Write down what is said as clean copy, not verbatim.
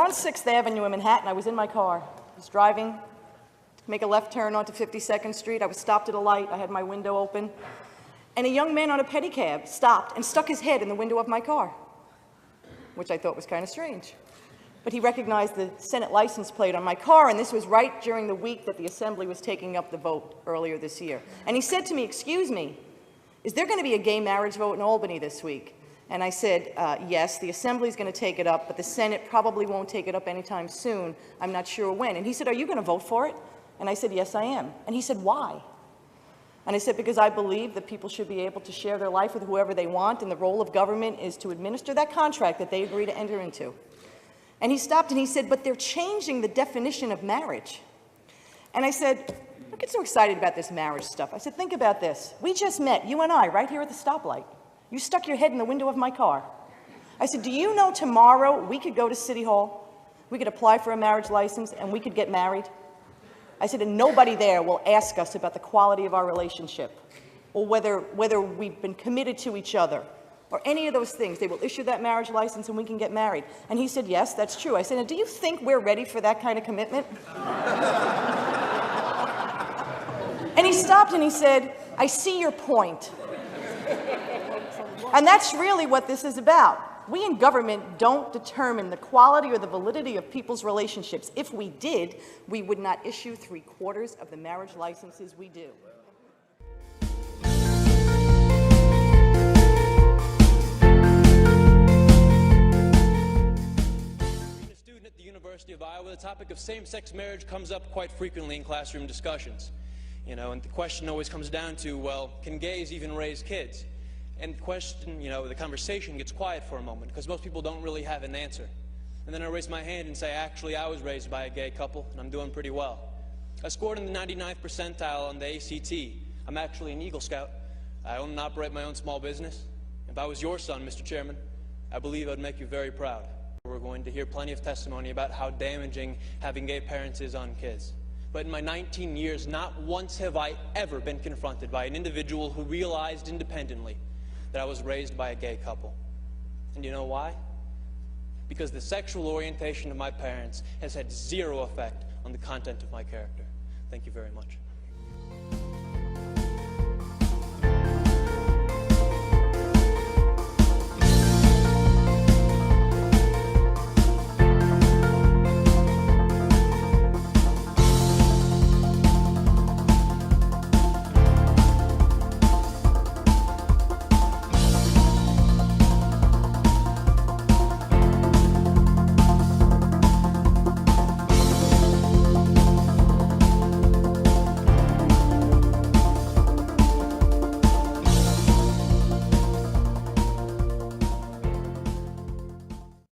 on 6th Avenue in Manhattan. I was in my car. I was driving to make a left turn onto 52nd Street. I was stopped at a light. I had my window open. And a young man on a pedicab stopped and stuck his head in the window of my car, which I thought was kind of strange. But he recognized the Senate license plate on my car, and this was right during the week that the Assembly was taking up the vote earlier this year. And he said to me, "Excuse me, is there going to be a gay marriage vote in Albany this week?" And I said, yes, the Assembly's going to take it up, but the Senate probably won't take it up anytime soon. I'm not sure when. And he said, "Are you going to vote for it?" And I said, "Yes, I am." And he said, "Why?" And I said, "Because I believe that people should be able to share their life with whoever they want, and the role of government is to administer that contract that they agree to enter into." And he stopped and he said, "But they're changing the definition of marriage." And I said, "Don't get so excited about this marriage stuff." I said, "Think about this. We just met, you and I, right here at the stoplight. You stuck your head in the window of my car." I said, "Do you know tomorrow we could go to City Hall, we could apply for a marriage license, and we could get married?" I said, "And nobody there will ask us about the quality of our relationship or whether we've been committed to each other or any of those things. They will issue that marriage license and we can get married." And he said, "Yes, that's true." I said, "And do you think we're ready for that kind of commitment?" And he stopped and he said, "I see your point." And that's really what this is about. We in government don't determine the quality or the validity of people's relationships. If we did, we would not issue 3/4 of the marriage licenses we do. Being a student at the University of Iowa, the topic of same-sex marriage comes up quite frequently in classroom discussions. And the question always comes down to, well, can gays even raise kids? And the question, the conversation gets quiet for a moment because most people don't really have an answer. And then I raise my hand and say, actually, I was raised by a gay couple, and I'm doing pretty well. I scored in the 99th percentile on the ACT. I'm actually an Eagle Scout. I own and operate my own small business. If I was your son, Mr. Chairman, I believe I'd make you very proud. We're going to hear plenty of testimony about how damaging having gay parents is on kids. But in my 19 years, not once have I ever been confronted by an individual who realized independently that I was raised by a gay couple. And you know why? Because the sexual orientation of my parents has had zero effect on the content of my character. Thank you very much.